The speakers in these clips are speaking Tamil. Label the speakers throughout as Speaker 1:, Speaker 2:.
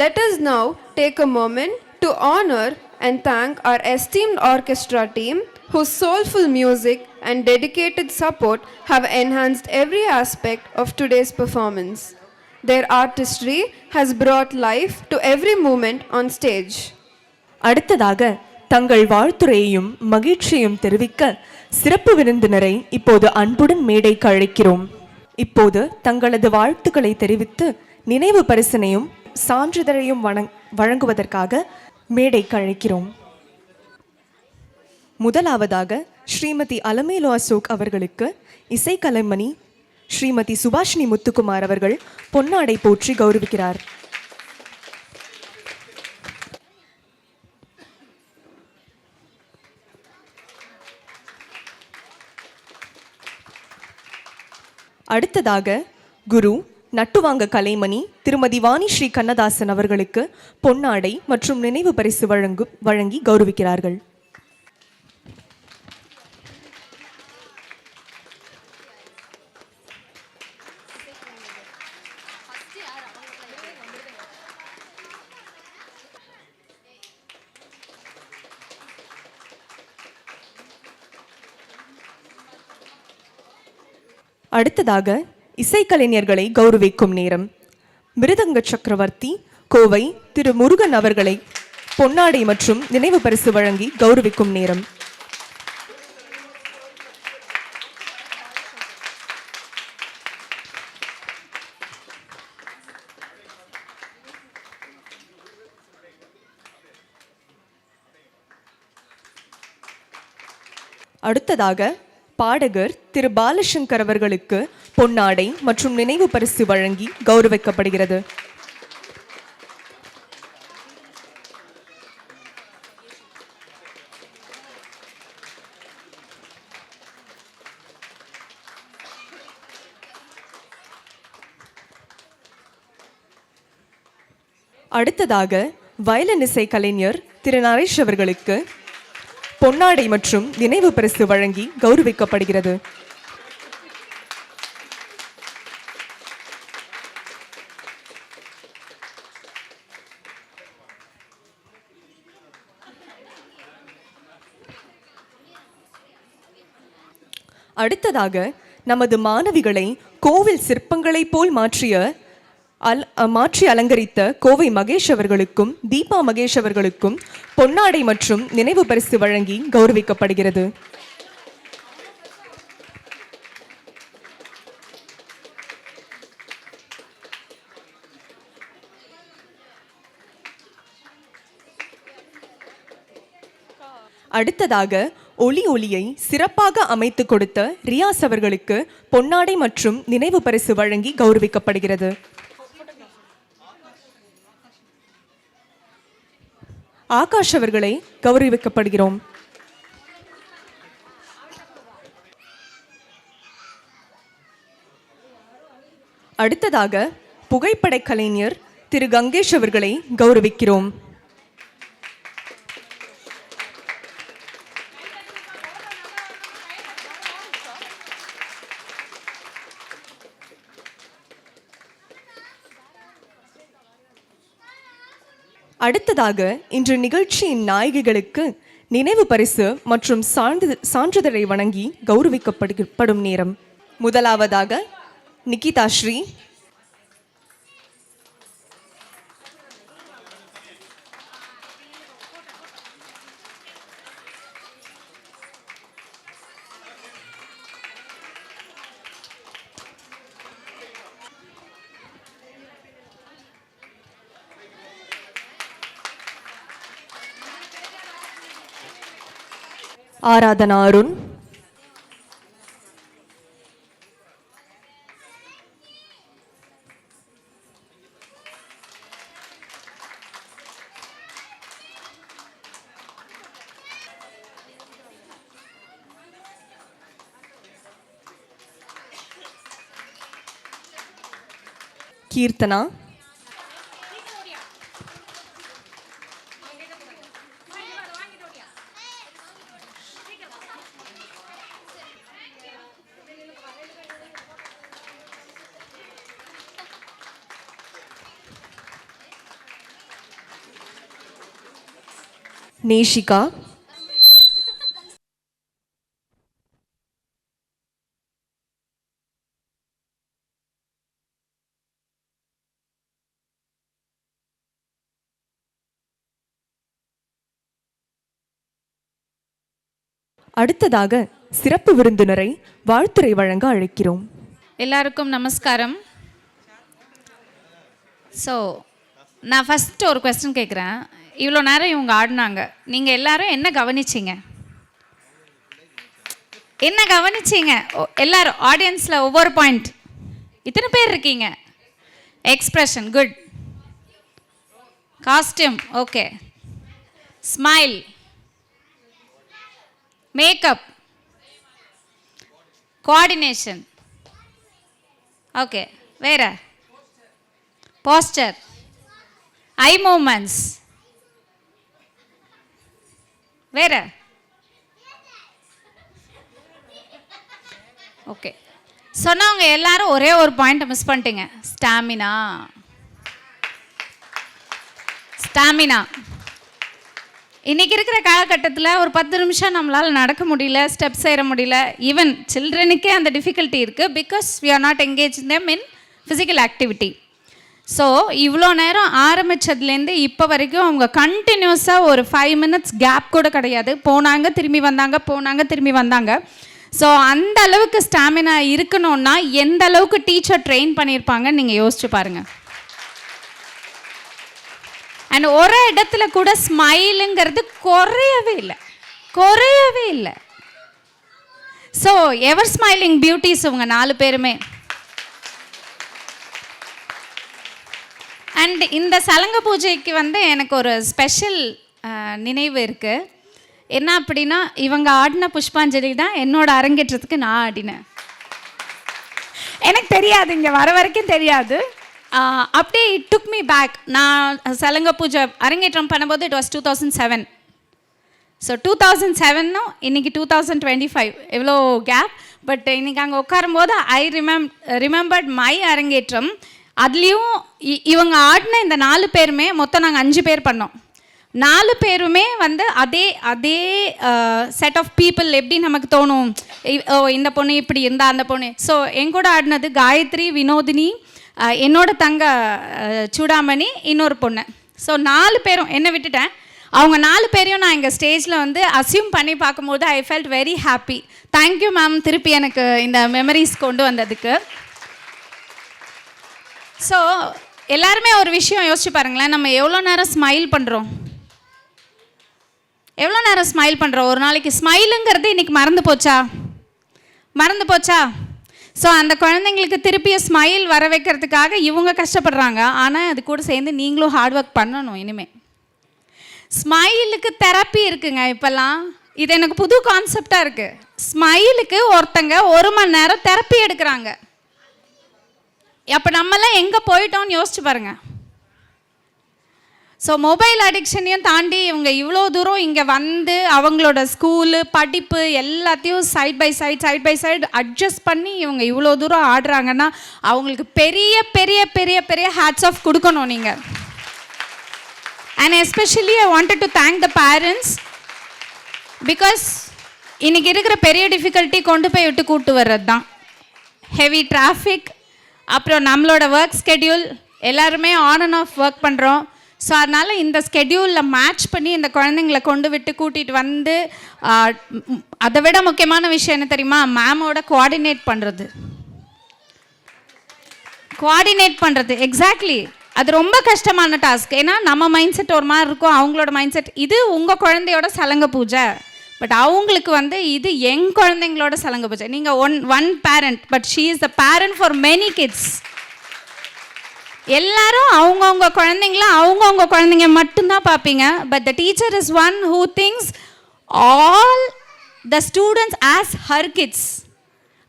Speaker 1: Let us now take a moment to honor and thank our esteemed orchestra team whose soulful music and dedicated support have enhanced every aspect of today's performance. Their artistry has brought life to every moment on stage.
Speaker 2: அடுத்ததாக தங்கள் வாழ்த்துரையையும் மகிழ்ச்சியையும் தெரிவிக்க சிறப்பு விருந்தினரை இப்போது அன்புடன் மேடைக்கு அழைக்கிறோம். இப்போது தங்களது வாழ்த்துக்களை தெரிவித்து நினைவு பரிசினையும் சான்றிதழையும் வழங்குவதற்காக மேடைக்கு அழைக்கிறோம். முதலாவதாக ஸ்ரீமதி அலமேலு அசோக் அவர்களுக்கு இசைக்கலைமணி ஸ்ரீமதி சுபாஷினி முத்துக்குமார் அவர்கள் பொன்னாடை போற்றி கௌரவிக்கிறார். அடுத்ததாக குரு நட்டுவாங்க கலைமணி திருமதி வாணி ஸ்ரீ கண்ணதாசன் அவர்களுக்கு பொன்னாடை மற்றும் நினைவு பரிசு வழங்கி கௌரவிக்கிறார்கள். அடுத்ததாக இசைக்கலைஞர்களை கௌரவிக்கும் நேரம். மிருதங்க சக்கரவர்த்தி கோவை திரு முருகன் அவர்களை பொன்னாடை மற்றும் நினைவு பரிசு வழங்கி கௌரவிக்கும் நேரம். அடுத்ததாக பாடகர் திரு பாலசங்கர் அவர்களுக்கு பொன்னாடை மற்றும் நினைவு பரிசு வழங்கி கௌரவிக்கப்படுகிறது. அடுத்ததாக வயலின் இசை கலைஞர் திரு நரேஷ் அவர்களுக்கு பொன்னாடை மற்றும் நினைவு பரிசு வழங்கி கௌரவிக்கப்படுகிறது. அடுத்ததாக நமது மாணவிகளை கோவில் சிற்பங்களை போல் மாற்றி அலங்கரித்த கோவை மகேஷ் அவர்களுக்கும் தீபா மகேஷ் அவர்களுக்கும் பொன்னாடை மற்றும் நினைவு பரிசு வழங்கி கௌரவிக்கப்படுகிறது. அடுத்ததாக ஒளியை சிறப்பாக அமைத்து கொடுத்த ரியாஸ் அவர்களுக்கு பொன்னாடை மற்றும் நினைவு பரிசு வழங்கி கௌரவிக்கப்படுகிறது. ஆகாஷ் அவர்களை கௌரவிக்கப்படுகிறோம். அடுத்ததாக புகைப்பட கலைஞர் திரு கங்கேஷ் அவர்களை கௌரவிக்கிறோம். அடுத்ததாக இன்று நிகழ்ச்சியின் நாயகிகளுக்கு நினைவு பரிசு மற்றும் சான்றிதழை வழங்கி கௌரவிக்கப்படும் நேரம். முதலாவதாக நிகிதா ஸ்ரீ, ஆராதனா அருண், கீர்த்தனா, நேஷிகா, அடுத்ததாக சிறப்பு விருந்தினரை வாழ்த்துரை வழங்க அழைக்கிறோம்.
Speaker 3: எல்லாருக்கும் நமஸ்காரம். ஸோ நான் ஃபஸ்ட்டு ஒரு கொஸ்டின் கேட்குறேன். இவ்வளோ நேரம் இவங்க ஆடினாங்க, நீங்கள் எல்லாரும் என்ன கவனிச்சிங்க? என்ன கவனிச்சிங்க எல்லாரும் ஆடியன்ஸில்? ஒவ்வொரு பாயிண்ட். இத்தனை பேர் இருக்கீங்க. Expression good, costume okay, smile, makeup, coordination okay, வேற போஸ்டர், ஐ மூமெண்ட்ஸ், வேற ஓகே. சொன்னவங்க எல்லாரும் ஒரே ஒரு பாயிண்ட் மிஸ் பண்ணிட்டீங்க. ஸ்டாமினா. ஸ்டாமினா இன்றைக்கி இருக்கிற காலகட்டத்தில் ஒரு 10 நிமிஷம் நம்மளால் நடக்க முடியல, ஸ்டெப்ஸ் ஏற முடியல. ஈவன் சில்ட்ரனுக்கே அந்த டிஃபிகல்ட்டி இருக்குது. Because we are not engage them in physical activity. So இவ்வளோ நேரம் ஆரம்பித்ததுலேருந்து இப்போ வரைக்கும் அவங்க கண்டினியூஸாக ஒரு 5 minutes கேப் கூட கிடையாது. போனாங்க திரும்பி வந்தாங்க, போனாங்க திரும்பி வந்தாங்க. ஸோ அந்த அளவுக்கு ஸ்டாமினா இருக்கணும்னா எந்த அளவுக்கு டீச்சர் ட்ரெயின் பண்ணியிருப்பாங்கன்னு நீங்கள் யோசிச்சு பாருங்கள். அண்ட் ஒரு இடத்துல கூட ஸ்மைலுங்கிறது குறையவே இல்லை. ஸோ எவர் ஸ்மைலிங் பியூட்டிஸ் இவங்க 4 பேருமே. அண்ட் இந்த சலங்க பூஜைக்கு வந்து எனக்கு ஒரு ஸ்பெஷல் நினைவு இருக்குது. என்ன அப்படின்னா, இவங்க ஆடின புஷ்பாஞ்சலி தான் என்னோட அரங்கேற்றத்துக்கு நான் ஆடினேன். எனக்கு தெரியாது, இங்கே வர வரைக்கும் தெரியாது. அப்படியே இட் டுக் மீ பேக். நான் சலங்க பூஜை அரங்கேற்றம் பண்ணும்போது இட் வாஸ் 2007. ஸோ 2007னும் இன்றைக்கி 2025 எவ்வளோ கேப். பட் இன்றைக்கி அங்கே உட்காரும்போது ஐ ரிமெம்பர்ட் மை அரங்கேற்றம். அதுலேயும் இவங்க ஆடின இந்த 4 பேருமே, மொத்தம் நாங்கள் 5 பேர் பண்ணோம். 4 பேருமே வந்து அதே செட் ஆஃப் பீப்புள். எப்படி நமக்கு தோணும், ஓ இந்த பொண்ணு இப்படி இருந்தால் அந்த பொண்ணு. ஸோ எங்கூட ஆடினது காயத்ரி, வினோதினி, என்னோட தங்க சூடாமணி, இன்னொரு பொண்ணு. ஸோ 4 பேரும் என்ன விட்டுட்டேன். அவங்க 4 பேரையும் நான் எங்கள் ஸ்டேஜில் வந்து அசியூம் பண்ணி பார்க்கும்போது I felt very happy. Thank you ma'am, திருப்பி எனக்கு இந்த மெமரிஸ் கொண்டு வந்ததுக்கு. ஸோ எல்லாருமே ஒரு விஷயம் யோசிச்சு பாருங்களேன், நம்ம எவ்வளோ நேரம் ஸ்மைல் பண்ணுறோம். ஒரு நாளைக்கு ஸ்மைலுங்கிறது இன்றைக்கி மறந்து போச்சா? ஸோ அந்த குழந்தைங்களுக்கு திருப்பிய ஸ்மைல் வர வைக்கிறதுக்காக இவங்க கஷ்டப்படுறாங்க. ஆனால் அது கூட சேர்ந்து நீங்களும் ஹார்ட் ஒர்க் பண்ணணும். இனிமேல் ஸ்மைலுக்கு தெரப்பி இருக்குங்க இப்போல்லாம். இது எனக்கு புது கான்செப்டாக இருக்குது. ஸ்மைலுக்கு ஒருத்தங்க 1 மணி நேரம் தெரப்பி எடுக்கிறாங்க. அப்போ நம்மளாம் எங்கே போயிட்டோம்னு யோசிச்சு பாருங்கள். ஸோ மொபைல் அடிக்ஷனையும் தாண்டி இவங்க இவ்வளோ தூரம் இங்கே வந்து அவங்களோட ஸ்கூலு, படிப்பு எல்லாத்தையும் சைட் பை சைடு அட்ஜஸ்ட் பண்ணி இவங்க இவ்வளோ தூரம் ஆடுறாங்கன்னா அவங்களுக்கு பெரிய பெரிய பெரிய பெரிய ஹேட்ஸ் ஆஃப் கொடுக்கணும் நீங்கள். And especially I wanted to thank the parents. Because இன்றைக்கி இருக்கிற பெரிய டிஃபிகல்ட்டி கொண்டு போய் விட்டு கூப்பிட்டு வர்றது தான். ஹெவி டிராஃபிக், அப்புறம் நம்மளோட ஒர்க் ஸ்கெடியூல், எல்லாருமே ஆன் அண்ட் ஆஃப் ஒர்க் பண்ணுறோம். ஸோ அதனால் இந்த ஸ்கெடியூலில் மேட்ச் பண்ணி இந்த குழந்தைங்கள கொண்டு விட்டு கூட்டிகிட்டு வந்து, அதை விட முக்கியமான விஷயம் என்ன தெரியுமா, மேமோட கோஆர்டினேட் பண்ணுறது. எக்ஸாக்ட்லி, அது ரொம்ப கஷ்டமான டாஸ்க். ஏன்னா நம்ம மைண்ட் செட் ஒரு மாதிரி இருக்கும், அவங்களோட மைண்ட் செட். இது உங்கள் குழந்தையோட சலங்க பூஜை, பட் அவங்களுக்கு வந்து இது என் குழந்தைங்களோட சலங்க பூஜை. நீங்கள் one parent, but she is the parent for many kids. எல்லாரும் அவங்கவுங்க குழந்தைங்க மட்டும்தான் பார்ப்பீங்க. But the teacher is one who things all the students as her kids.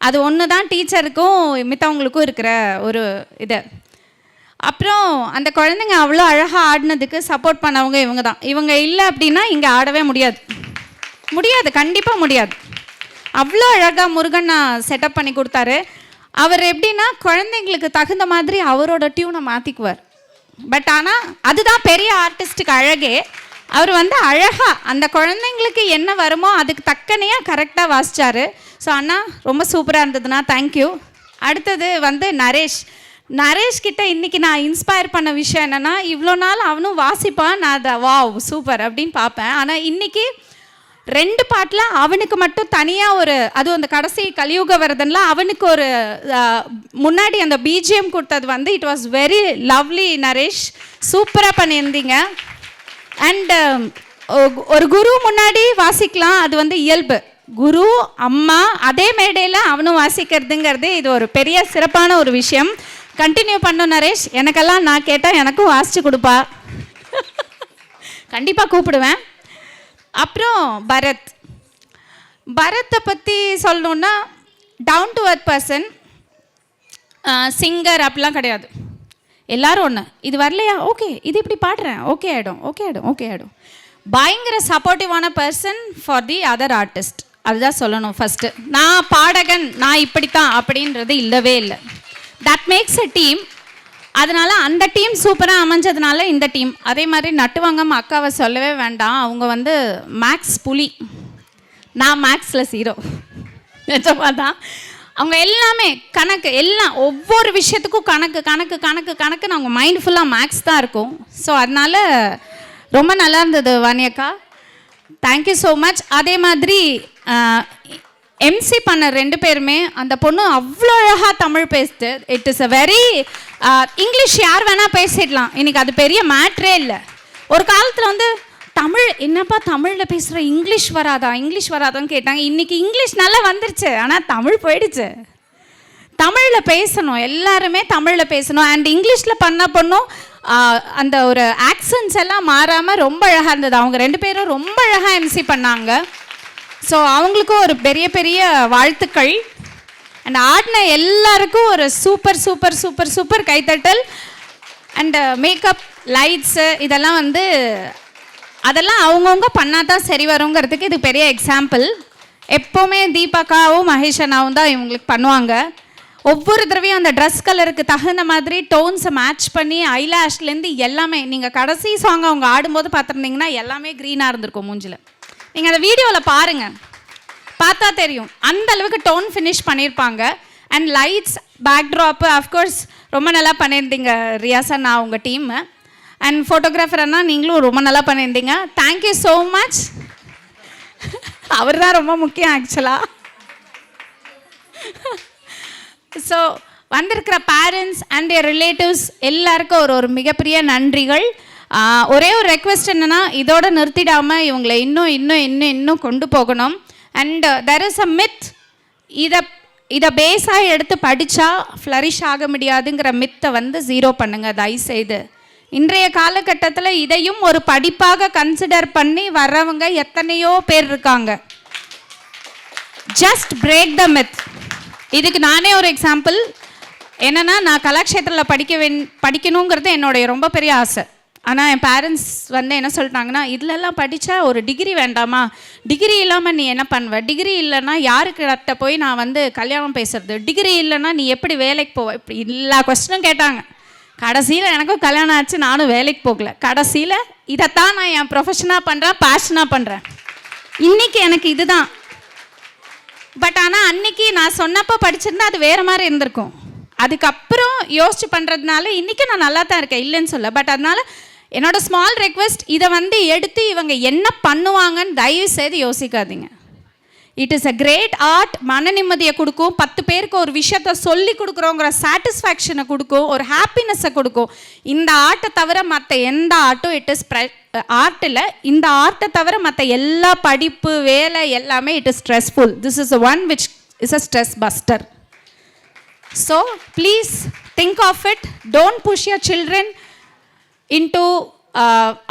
Speaker 3: அது ஒன்று தான் டீச்சருக்கும் மித்தவங்களுக்கும் இருக்கிற ஒரு இது. அப்புறம் அந்த குழந்தைங்க அவ்வளோ அழகாக ஆடினதுக்கு சப்போர்ட் பண்ணவங்க இவங்க தான். இவங்க இல்லை அப்படின்னா இங்கே ஆடவே முடியாது, கண்டிப்பாக முடியாது. அவ்வளோ அழகாக முருகன் செட்டப் பண்ணி கொடுத்தாரு. அவர் எப்படின்னா குழந்தைங்களுக்கு தகுந்த மாதிரி அவரோட டியூனை மாற்றிக்குவார். பட் ஆனால் அதுதான் பெரிய ஆர்டிஸ்ட்டுக்கு அழகே. அவர் வந்து அழகாக அந்த குழந்தைங்களுக்கு என்ன வருமோ அதுக்கு தக்கனையாக கரெக்டாக வாசித்தார். ஸோ அண்ணா ரொம்ப சூப்பராக இருந்ததுண்ணா, தேங்க்யூ. அடுத்தது வந்து நரேஷ் கிட்ட இன்றைக்கி நான் இன்ஸ்பயர் பண்ண விஷயம் என்னென்னா, இவ்வளோ நாள் அவனும் வாசிப்பான், நான் அதை வாவ் சூப்பர் அப்படின்னு பார்ப்பேன். ஆனால் இன்றைக்கி 2 பாட்டில் அவனுக்கு மட்டும் தனியாக ஒரு, அதுவும் அந்த கடைசி கலியுக வரதன்ல அவனுக்கு ஒரு முன்னாடி அந்த பிஜிஎம் கொடுத்தது வந்து it was very lovely. Naresh சூப்பராக பண்ணியிருந்தீங்க. அண்ட் ஒரு குரு முன்னாடி வாசிக்கலாம், அது வந்து இயல்பு. குரு அம்மா அதே மேடையில் அவனும் வாசிக்கிறதுங்கிறது இது ஒரு பெரிய சிறப்பான ஒரு விஷயம். கண்டினியூ பண்ணும் நரேஷ். எனக்கெல்லாம் நான் கேட்டால் எனக்கும் வாசித்து கொடுப்பா, கண்டிப்பாக கூப்பிடுவேன். அப்புறம் பரத்தை பற்றி சொல்லணுன்னா down to earth person, singer அப்படிலாம் கிடையாது. எல்லோரும் ஒன்று, இது வரலையா ஓகே, இது இப்படி பாடுறேன் ஓகே ஆகிடும். பயங்கர சப்போர்ட்டிவான person for the other artist. அதுதான் சொல்லணும் ஃபஸ்ட்டு. நான் பாடகன், நான் இப்படித்தான் அப்படின்றது இல்லவே இல்லை. That makes a team. அதனால் அந்த டீம் சூப்பராக அமைஞ்சதுனால இந்த டீம். அதே மாதிரி நட்டுவாங்கம் அக்காவை சொல்லவே வேண்டாம். அவங்க வந்து மேக்ஸ் புலி, நான் மேக்ஸில் 0. நிஜமாக தான். அவங்க எல்லாமே கணக்கு, எல்லாம் ஒவ்வொரு விஷயத்துக்கும் கணக்குன்னு அவங்க மைண்ட் ஃபுல்லாக மேக்ஸ் தான் இருக்கும். ஸோ அதனால் ரொம்ப நல்லா இருந்தது வாணியக்கா, தேங்க்யூ ஸோ மச். அதே மாதிரி எம்சி பண்ண 2 பேருமே, அந்த பொண்ணு அவ்வளோ அழகாக தமிழ் பேசுது. It is a very English யார் வேணால் பேசிடலாம், இன்றைக்கி அது பெரிய மேட்ரே இல்லை. ஒரு காலத்தில் வந்து தமிழ் என்னப்பா தமிழில் பேசுகிற இங்கிலீஷ் வராதான்னு கேட்டாங்க. இன்றைக்கி இங்கிலீஷ் நல்லா வந்துருச்சு, ஆனால் தமிழ் போயிடுச்சு. தமிழில் பேசணும், எல்லாருமே தமிழில் பேசணும். அண்ட் இங்கிலீஷில் பண்ண பொண்ணும் அந்த ஒரு ஆக்சன்ஸ் எல்லாம் மாறாமல் ரொம்ப அழகாக இருந்தது. அவங்க 2 பேரும் ரொம்ப அழகாக எம்சி பண்ணாங்க. ஸோ அவங்களுக்கும் ஒரு பெரிய வாழ்த்துக்கள். அண்ட் ஆடின எல்லாருக்கும் ஒரு சூப்பர் கைத்தட்டல். அண்டு மேக்கப், லைட்ஸு இதெல்லாம் வந்து அதெல்லாம் அவங்கவுங்க பண்ணால் தான் சரி வருங்கிறதுக்கு இது பெரிய எக்ஸாம்பிள். எப்போவுமே தீபாக்காவும் மகேஷ் அண்ணாவும் தான் இவங்களுக்கு பண்ணுவாங்க. ஒவ்வொரு தடவையும் அந்த ட்ரெஸ் கலருக்கு தகுந்த மாதிரி டோன்ஸை மேட்ச் பண்ணி ஐலாஷ்லேருந்து எல்லாமே. நீங்கள் கடைசி சாங் அவங்க ஆடும்போது பார்த்துருந்தீங்கன்னா எல்லாமே க்ரீனாக இருந்திருக்கும் மூஞ்சில். நீங்கள் அந்த வீடியோவில் பாருங்கள், பார்த்தா தெரியும் அந்த அளவுக்கு டோன் ஃபினிஷ் பண்ணியிருப்பாங்க. அண்ட் லைட்ஸ், பேக்ட்ராப்பு அஃப்கோர்ஸ் ரொம்ப நல்லா பண்ணியிருந்தீங்க ரியாஸ் அண்ணா உங்கள் டீம். அண்ட் ஃபோட்டோகிராஃபர் அண்ணா நீங்களும் ரொம்ப நல்லா பண்ணியிருந்தீங்க, தேங்க்யூ ஸோ மச். அவர் தான் ரொம்ப முக்கியம் ஆக்சுவலாக. ஸோ வந்திருக்கிற பேரண்ட்ஸ் அண்ட் என் ரிலேட்டிவ்ஸ் எல்லாருக்கும் ஒரு மிகப்பெரிய நன்றிகள். ஒரே ஒரு ரெக்வெஸ்ட் என்னென்னா, இதோடு நிறுத்திடாமல் இவங்களை இன்னும் கொண்டு போகணும். And there is a myth, இதை பேஸாக எடுத்து படித்தா ஃப்ளரிஷ் ஆக முடியாதுங்கிற மித்தை வந்து 0 பண்ணுங்கள் தயவுசெய்து. இன்றைய காலகட்டத்தில் இதையும் ஒரு படிப்பாக கன்சிடர் பண்ணி வர்றவங்க எத்தனையோ பேர் இருக்காங்க. Just break the myth. இதுக்கு நானே ஒரு எக்ஸாம்பிள். என்னென்னா, நான் கலாக்ஷேத்திரத்தில் படிக்கணுங்கிறது என்னுடைய ரொம்ப பெரிய ஆசை. ஆனால் என் பேரண்ட்ஸ் வந்து என்ன சொல்லிட்டாங்கன்னா, இதிலெல்லாம் படித்தா ஒரு டிகிரி வேண்டாமா, டிகிரி இல்லாமல் நீ என்ன பண்ணுவ, டிகிரி இல்லைன்னா யாருக்கிட்ட போய் நான் வந்து கல்யாணம் பேசுறது, டிகிரி இல்லைன்னா நீ எப்படி வேலைக்கு போவ, இப்படி எல்லா கொஸ்டினும் கேட்டாங்க. கடைசியில் எனக்கும் கல்யாணம் ஆச்சு, நானும் வேலைக்கு போகல. கடைசியில் இதைத்தான் நான் என் ப்ரொஃபஷனாக பண்ணுறேன், பேஷனாக பண்ணுறேன். இன்றைக்கி எனக்கு இதுதான். பட் ஆனால் அன்றைக்கி நான் சொன்னப்போ படிச்சிருந்தா அது வேறு மாதிரி இருந்திருக்கும். அதுக்கப்புறம் யோசிச்சு பண்ணுறதுனால இன்றைக்கி நான் நல்லா தான் இருக்கேன், இல்லைன்னு சொல்ல. பட் அதனால் என்னோட ஸ்மால் ரெக்வெஸ்ட், இதை வந்து எடுத்து இவங்க என்ன பண்ணுவாங்கன்னு தயவு செய்து யோசிக்காதீங்க. It is a great art. மன நிம்மதியை கொடுக்கும், 10 பேருக்கு ஒரு விஷயத்த சொல்லி கொடுக்குறோங்கிற சாட்டிஸ்ஃபேக்ஷனை கொடுக்கும், ஒரு ஹாப்பினஸை கொடுக்கும். இந்த ஆர்ட்டை தவிர மற்ற எந்த ஆர்ட்டும் இட் இஸ் ஆர்ட்டில் இந்த ஆர்ட்டை தவிர மற்ற எல்லா படிப்பு வேலை எல்லாமே it is stressful. This is one which is a stress buster. So please think of it. Don't push your children into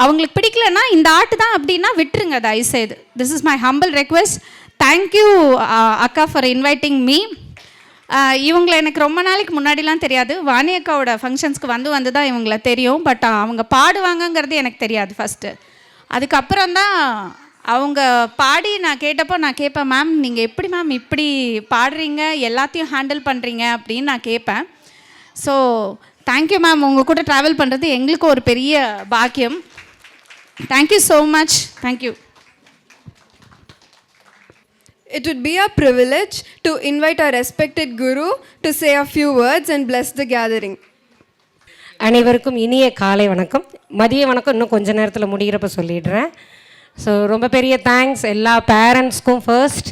Speaker 3: அவங்களுக்கு பிடிக்கலன்னா இந்த ஆர்ட் தான் அப்படின்னா விட்டுருங்க தயவுசெய்து. This is my humble request. Thank you அக்கா ஃபார் இன்வைட்டிங் மீ. இவங்களை எனக்கு ரொம்ப நாளைக்கு முன்னாடிலாம் தெரியாது. வாணி அக்காவோட ஃபங்க்ஷன்ஸ்க்கு வந்து தான் இவங்களை தெரியும். பட் அவங்க பாடுவாங்கங்கிறது எனக்கு தெரியாது ஃபஸ்ட்டு. அதுக்கப்புறம் தான் அவங்க பாடி நான் கேட்பேன், மேம் நீங்கள் எப்படி மேம் இப்படி பாடுறீங்க, எல்லாத்தையும் ஹேண்டில் பண்ணுறீங்க அப்படின்னு நான் கேட்பேன். ஸோ தேங்க்யூ மேம், உங்கள் கூட ட்ராவல் பண்ணுறது எங்களுக்கு ஒரு பெரிய பாக்கியம். Thank you so much. Thank you.
Speaker 1: It would be a privilege to invite our respected Guru to say a few words and bless the gathering.
Speaker 4: அனைவருக்கும் இனிய காலை வணக்கம். மதிய வணக்கம் இன்னும் கொஞ்ச நேரத்தில் முடிகிறப்ப சொல்லிடுறேன். ஸோ ரொம்ப பெரிய தேங்க்ஸ் எல்லா பேரண்ட்ஸ்க்கும் ஃபர்ஸ்ட்,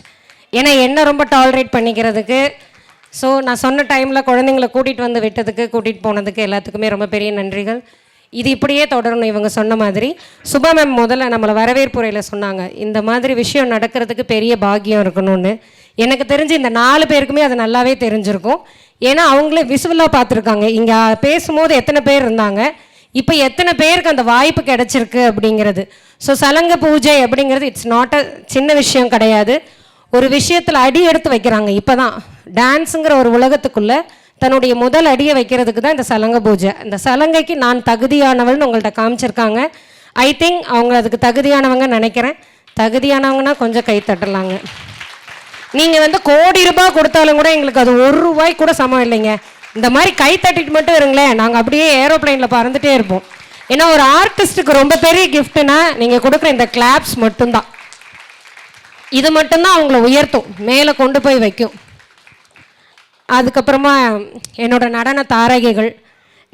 Speaker 4: ஏன்னா என்ன ரொம்ப டாலரேட் பண்ணிக்கிறதுக்கு. ஸோ நான் சொன்ன டைமில் குழந்தைங்கள கூட்டிகிட்டு வந்து விட்டதுக்கு, கூட்டிகிட்டு போனதுக்கு எல்லாத்துக்குமே ரொம்ப பெரிய நன்றிகள். இது இப்படியே தொடரணும். இவங்க சொன்ன மாதிரி சுபா மேம் முதல்ல நம்மளை வரவேற்புரையில் சொன்னாங்க, இந்த மாதிரி விஷயம் நடக்கிறதுக்கு பெரிய பாக்கியம் இருக்கணும்னு. எனக்கு தெரிஞ்சு இந்த 4 பேருக்குமே அது நல்லாவே தெரிஞ்சிருக்கும். ஏன்னா அவங்களே விசுவலாக பார்த்துருக்காங்க. இங்கே பேசும்போது எத்தனை பேர் இருந்தாங்க, இப்போ எத்தனை பேருக்கு அந்த வாய்ப்பு கிடைச்சிருக்கு அப்படிங்கிறது. ஸோ சலங்க பூஜை அப்படிங்கிறது இட்ஸ் நாட் அ சின்ன விஷயம் கிடையாது. ஒரு விஷயத்தில் அடி எடுத்து வைக்கிறாங்க. இப்போ தான் டான்ஸுங்கிற ஒரு உலகத்துக்குள்ளே தன்னுடைய முதல் அடியை வைக்கிறதுக்கு தான் இந்த சலங்க பூஜை. இந்த சலங்கைக்கு நான் தகுதியானவள்னு உங்கள்கிட்ட காமிச்சிருக்காங்க. ஐ திங்க் அவங்க அதுக்கு தகுதியானவங்க நினைக்கிறேன். தகுதியானவங்கன்னா கொஞ்சம் கை தட்டலாங்க. நீங்கள் வந்து கோடி ரூபாய் கொடுத்தாலும் கூட எங்களுக்கு அது 1 ரூபாய்க்கு கூட சமம் இல்லைங்க. இந்த மாதிரி கை தட்டிட்டு மட்டும் இருங்களேன், நாங்கள் அப்படியே ஏரோப்ளைனில் பறந்துட்டே இருப்போம். ஏன்னா ஒரு ஆர்டிஸ்ட்டுக்கு ரொம்ப பெரிய கிஃப்ட்னா நீங்கள் கொடுக்குற இந்த கிளாப்ஸ் மட்டும்தான். இது மட்டும்தான் அவங்கள உயர்த்தும், மேலே கொண்டு போய் வைக்கும். அதுக்கப்புறமா என்னோட நடன தாரகைகள்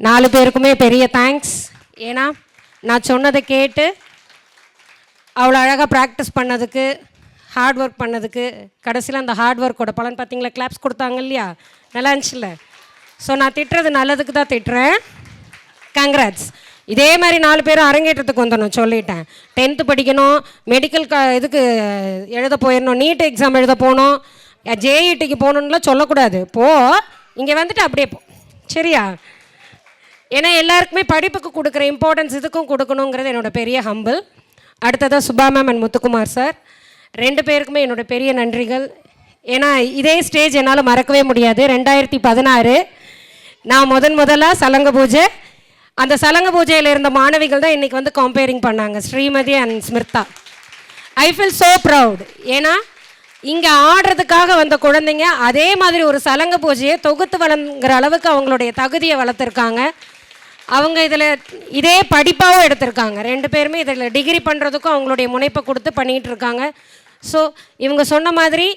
Speaker 4: 4 பேருக்குமே பெரிய தேங்க்ஸ். ஏன்னா நான் சொன்னதை கேட்டு அவ்வளோ அழகாக ப்ராக்டிஸ் பண்ணதுக்கு, ஹார்ட் ஒர்க் பண்ணதுக்கு, கடைசியில் அந்த ஹார்ட் ஒர்க்கோட பலன் பார்த்தீங்களா, கிளாப்ஸ் கொடுத்தாங்க இல்லையா, நல்லா இருந்துச்சுல்ல. ஸோ நான் திட்டுறது நல்லதுக்கு தான் திட்டுறேன். கங்க்ராட்ஸ். இதே மாதிரி 4 பேரும் அரங்கேற்றத்துக்கு வந்துடணும் சொல்லிட்டேன். 10th படிக்கணும், மெடிக்கல் இதுக்கு எழுத போயிடணும், நீட் எக்ஸாம் எழுத போகணும், ஜேஇடிக்கு போகணுன்னுலாம் சொல்லக்கூடாது. இங்கே வந்துட்டு அப்படியே போ, சரியா? ஏன்னா எல்லாருக்குமே படிப்புக்கு கொடுக்குற இம்பார்ட்டன்ஸ் இதுக்கும் கொடுக்கணுங்கிறது என்னோடய பெரிய ஹம்பிள். அடுத்ததாக Subha ma'am and Muthukumar sir 2 பேருக்குமே என்னோடய பெரிய நன்றிகள். ஏன்னா இதே ஸ்டேஜ் என்னால் மறக்கவே முடியாது. 2016 நான் முதலாக சலங்க பூஜை, அந்த சலங்க பூஜையில் இருந்த மாணவிகள் தான் இன்றைக்கி வந்து கம்பேரிங் பண்ணாங்க, Srimathi and Smrutha. I feel so proud. ஏன்னா இங்கே ஆடுறதுக்காக வந்த குழந்தைங்க அதே மாதிரி ஒரு சலங்க பூஜையை தொகுத்து வழங்குற அளவுக்கு அவங்களுடைய தகுதியை வளர்த்துருக்காங்க. அவங்க இதில் இதே படிப்பாகவும் எடுத்திருக்காங்க. 2 பேருமே இதில் டிகிரி பண்ணுறதுக்கும் அவங்களுடைய முனைப்பை கொடுத்து பண்ணிகிட்டு இருக்காங்க. ஸோ இவங்க சொன்ன மாதிரி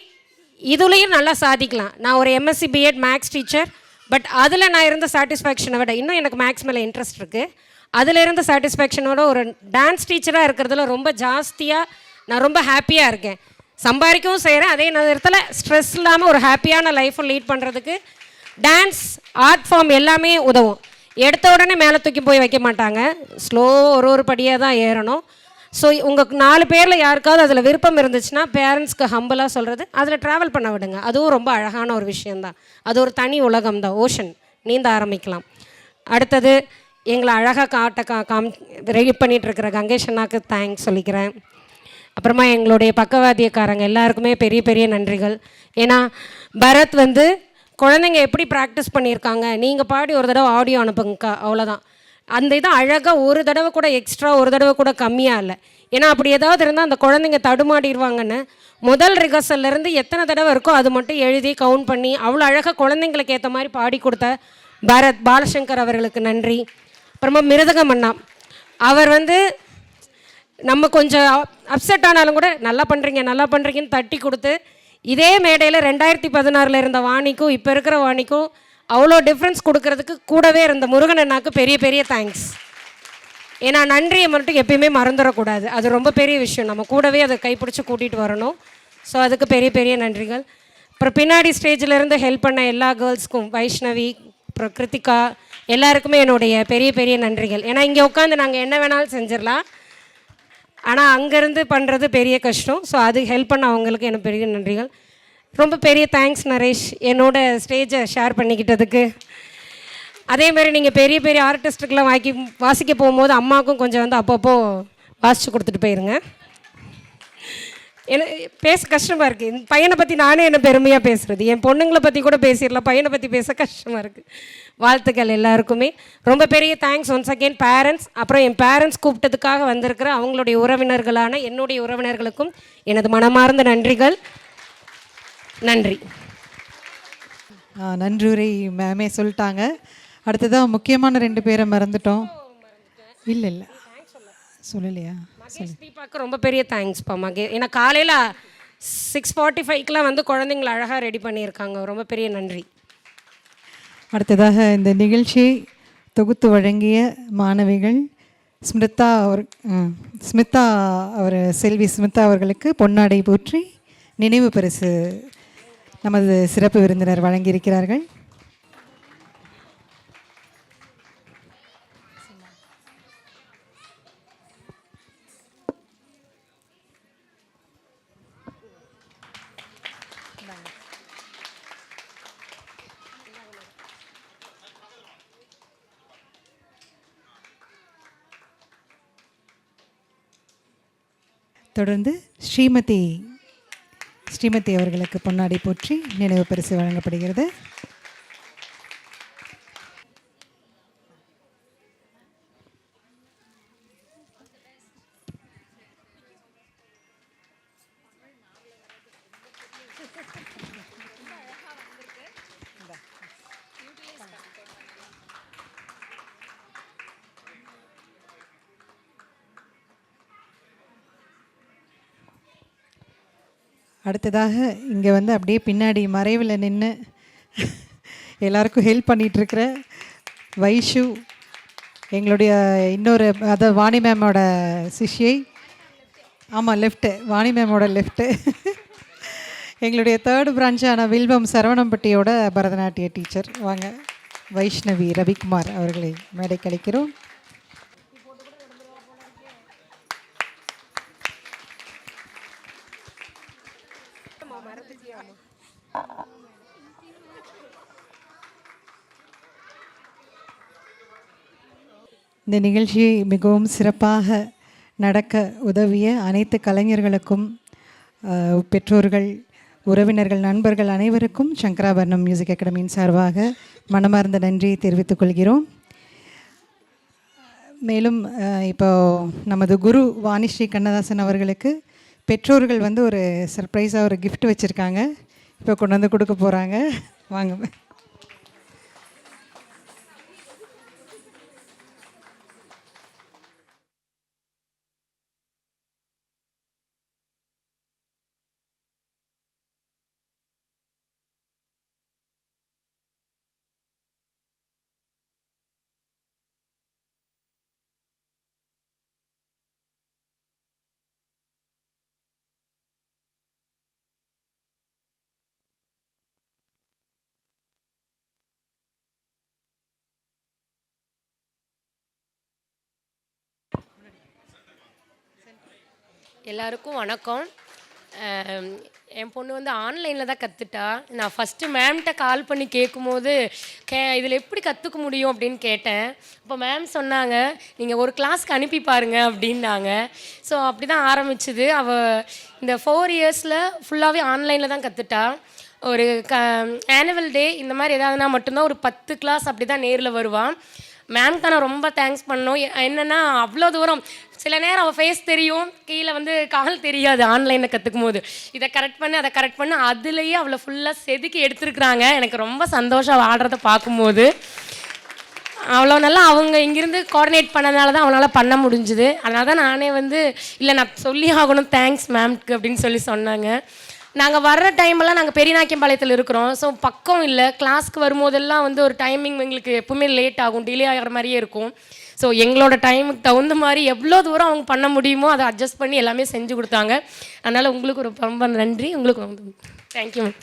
Speaker 4: இதுலேயும் நல்லா சாதிக்கலாம். நான் ஒரு MSc BEd maths teacher, but அதில் நான் இருந்த சாட்டிஸ்ஃபேக்ஷனை விட இன்னும் எனக்கு மேக்ஸ் மேலே இன்ட்ரெஸ்ட் இருக்குது. அதில் இருந்த சாட்டிஸ்ஃபேக்ஷனோட ஒரு டான்ஸ் டீச்சராக இருக்கிறதுல ரொம்ப ஜாஸ்தியாக நான் ரொம்ப ஹாப்பியாக இருக்கேன். சம்பாதிக்கவும் செய்கிறேன், அதே நேரத்தில் ஸ்ட்ரெஸ் இல்லாமல் ஒரு ஹாப்பியான லைஃப்பை லீட் பண்ணுறதுக்கு டான்ஸ் ஆர்ட் ஃபார்ம் எல்லாமே உதவும். எடுத்த உடனே மேலே தூக்கி போய் வைக்க மாட்டாங்க, ஸ்லோ ஒரு படியாக தான் ஏறணும். ஸோ உங்கள் 4 பேரில் யாருக்காவது அதில் விருப்பம் இருந்துச்சுன்னா பேரண்ட்ஸ்க்கு ஹம்பிளாக சொல்கிறது, அதில் ட்ராவல் பண்ண விடுங்க. அதுவும் ரொம்ப அழகான ஒரு விஷயந்தான். அது ஒரு தனி உலகம் தான், ஓஷன், நீந்த ஆரம்பிக்கலாம். அடுத்தது எங்களை அழகாக ரெடி பண்ணிகிட்ருக்கிற கங்கேஷ் அண்ணாக்கு தேங்க்ஸ் சொல்லிக்கிறேன். அப்புறமா எங்களுடைய பக்கவாத்தியக்காரங்க எல்லாருக்குமே பெரிய பெரிய நன்றிகள். ஏன்னா பரத் வந்து குழந்தைங்க எப்படி ப்ராக்டிஸ் பண்ணியிருக்காங்க, நீங்கள் பாடி ஒரு தடவை ஆடியோ அனுப்புங்கக்கா, அவ்வளோதான். அந்த இதை அழகாக ஒரு தடவை கூட எக்ஸ்ட்ரா, ஒரு தடவை கூட கம்மியாக இல்லை. ஏன்னா அப்படி ஏதாவது இருந்தால் அந்த குழந்தைங்க தடுமாடிடுவாங்கன்னு முதல் ரிஹர்சல்லேருந்து எத்தனை தடவை இருக்கோ அது மட்டும் எழுதி கவுண்ட் பண்ணி அவ்வளோ அழகாக குழந்தைங்களுக்கு ஏற்ற மாதிரி பாடி கொடுத்த பரத் பாலசங்கர் அவர்களுக்கு நன்றி. அப்புறமா மிருதகம் அண்ணா, அவர் வந்து நம்ம கொஞ்சம் அப்செட் ஆனாலும் கூட நல்லா பண்ணுறீங்கன்னு தட்டி கொடுத்து இதே மேடையில் 2016 இருந்த வாணிக்கும் இப்போ இருக்கிற வாணிக்கும் அவ்வளோ டிஃப்ரென்ஸ் கொடுக்கறதுக்கு கூடவே இருந்த முருகன் அண்ணாக்கு பெரிய பெரிய தேங்க்ஸ். ஏன்னா நன்றியை மட்டும் எப்பயுமே மறந்துடக்கூடாது, அது ரொம்ப பெரிய விஷயம். நம்ம கூடவே அதை கைப்பிடிச்சி கூட்டிகிட்டு வரணும். ஸோ அதுக்கு பெரிய பெரிய நன்றிகள். அப்புறம் பின்னாடி ஸ்டேஜில் இருந்து ஹெல்ப் பண்ண எல்லா கேர்ள்ஸ்க்கும், வைஷ்ணவி, அப்புறம் கிருத்திகா, எல்லாருக்குமே என்னுடைய பெரிய பெரிய நன்றிகள். ஏன்னா இங்கே உட்காந்து நாங்கள் என்ன வேணாலும் செஞ்சிடலாம், ஆனால் அங்கேருந்து பண்ணுறது பெரிய கஷ்டம். ஸோ அது ஹெல்ப் பண்ண அவங்களுக்கு எனக்கு பெரிய நன்றிகள். ரொம்ப பெரிய தேங்க்ஸ் நரேஷ், என்னோட ஸ்டேஜை ஷேர் பண்ணிக்கிட்டதுக்கு. அதேமாதிரி நீங்கள் பெரிய பெரிய ஆர்டிஸ்ட்டுக்கெலாம் வாசிக்க போகும்போது அம்மாவுக்கும் கொஞ்சம் வந்து அப்பப்போ வாசித்து கொடுத்துட்டு போயிருங்க. எனக்கு பேச கஷ்டமாக இருக்குது. என் பையனை பற்றி நானே என்ன பெருமையாக பேசுகிறது, என் பொண்ணுங்களை பற்றி கூட பேசிடலாம், பையனை பற்றி பேச கஷ்டமாக இருக்குது. வாழ்த்துக்கள் எல்லாருக்குமே. ரொம்ப பெரிய தேங்க்ஸ் ஒன்ஸ் அகெயின் பேரண்ட்ஸ். அப்புறம் என் பேரண்ட்ஸ் கூப்பிட்டதுக்காக வந்திருக்கிற அவங்களுடைய உறவினர்களான என்னுடைய உறவினர்களுக்கும் எனது மனமார்ந்த நன்றிகள். நன்றி.
Speaker 5: நன்றியுரை மேமே சொல்லிட்டாங்க. அடுத்ததாக முக்கியமான 2 பேரை மறந்துட்டோம். இல்லை சொல்லலையா?
Speaker 4: மகேஷ் தீபாவுக்கு ரொம்ப பெரிய தேங்க்ஸ்ப்பா ஏன்னா காலையில் 6:45க்கெலாம் வந்து குழந்தைங்கள அழகாக ரெடி பண்ணியிருக்காங்க. ரொம்ப பெரிய நன்றி.
Speaker 5: அடுத்ததாக இந்த நிகழ்ச்சியை தொகுத்து வழங்கிய மாணவிகள் ஸ்மிருதா செல்வி ஸ்மிருதா அவர்களுக்கு பொன்னாடை போற்றி நினைவு பரிசு நமது சிறப்பு விருந்தினர் வழங்கியிருக்கிறார்கள். தொடர்ந்து ஸ்ரீமதி அவர்களுக்கு பொன்னாடை போற்றி நினைவு பரிசு வழங்கப்படுகிறது. அடுத்ததாக இங்கே வந்து அப்படியே பின்னாடி மறைவில் நின்று எல்லாருக்கும் ஹெல்ப் பண்ணிகிட்ருக்கிற வைஷு, எங்களுடைய இன்னொரு வாணி மேமோட சிஷ்யை. ஆமாம், லெஃப்ட்டு, வாணி மேமோட லெஃப்ட்டு. எங்களுடைய 3rd பிரான்ச்சான வில்வம் சரவணம்பட்டியோட பரதநாட்டிய டீச்சர். வாங்க, வைஷ்ணவி ரவிக்குமார் அவர்களை மேடைக்கு அழைக்கிறோம். இந்த நிகழ்ச்சியை மிகவும் சிறப்பாக நடக்க உதவிய அனைத்து கலைஞர்களுக்கும், பெற்றோர்கள், உறவினர்கள், நண்பர்கள் அனைவருக்கும் சங்கராபரணம் மியூசிக் அகாடமியின் சார்பாக மனமார்ந்த நன்றியை தெரிவித்துக் கொள்கிறோம். மேலும் இப்போ நமது குரு வாணிஸ்ரீ கண்ணதாசன் அவர்களுக்கு பெற்றோர்கள் வந்து ஒரு சர்ப்ரைஸாக ஒரு கிஃப்ட் வச்சுருக்காங்க. இப்போ கொண்டு வந்து கொடுக்க போகிறாங்க. வாங்க.
Speaker 6: எல்லாருக்கும் வணக்கம். என் பொண்ணு வந்து ஆன்லைனில் தான் கற்றுட்டா. நான் ஃபஸ்ட்டு மேம்கிட்ட கால் பண்ணி கேட்கும்போது இதில் எப்படி கற்றுக்க முடியும் அப்படின்னு கேட்டேன். அப்போ மேம் சொன்னாங்க, நீங்கள் ஒரு கிளாஸ்க்கு அனுப்பி பாருங்க அப்படின்னாங்க. ஸோ அப்படி தான் ஆரம்பிச்சுது. அவள் இந்த 4 இயர்ஸில் ஃபுல்லாகவே ஆன்லைனில் தான் கற்றுட்டா. ஒரு ஆனுவல் டே இந்த மாதிரி ஏதாவதுனா மட்டும்தான் ஒரு 10 கிளாஸ் அப்படி தான் நேரில் வருவான். மேம்க்கு நான் ரொம்ப தேங்க்ஸ் பண்ணோம். என்னென்னா அவ்வளோ தூரம், சில நேரம் அவள் ஃபேஸ் தெரியும், கீழே வந்து கால் தெரியாது. ஆன்லைனில் கற்றுக்கும் போது இதை கரெக்ட் பண்ணு அதை கரெக்ட் பண்ணு, அதுலேயே அவளை ஃபுல்லாக செதுக்கி எடுத்துருக்குறாங்க. எனக்கு ரொம்ப சந்தோஷம் அவள் ஆடுறத பார்க்கும்போது. அவ்வளோ நல்லா அவங்க இங்கேருந்து கோஆர்டினேட் பண்ணதுனால தான் அவனால் பண்ண முடிஞ்சுது. அதனால தான் நானே வந்து இல்லை நான் சொல்லி ஆகணும் தேங்க்ஸ் மேம்க்கு அப்படின்னு சொன்னாங்க. நாங்கள் வர்ற டைமெல்லாம் நாங்கள் பெரியநாயக்கம்பாளையத்தில் இருக்கிறோம். ஸோ பக்கம் இல்லை. கிளாஸ்க்கு வரும்போதெல்லாம் வந்து ஒரு டைமிங் எங்களுக்கு எப்பவுமே லேட் ஆகும், டிலே ஆகிற மாதிரியே இருக்கும். ஸோ எங்களோட டைமுக்கு தகுந்த மாதிரி எவ்வளோ தூரம் அவங்க பண்ண முடியுமோ அதை அட்ஜஸ்ட் பண்ணி எல்லாமே செஞ்சு கொடுத்தாங்க. அதனால் உங்களுக்கு ரொம்ப நன்றி. உங்களுக்கு தேங்க்யூ மேம்.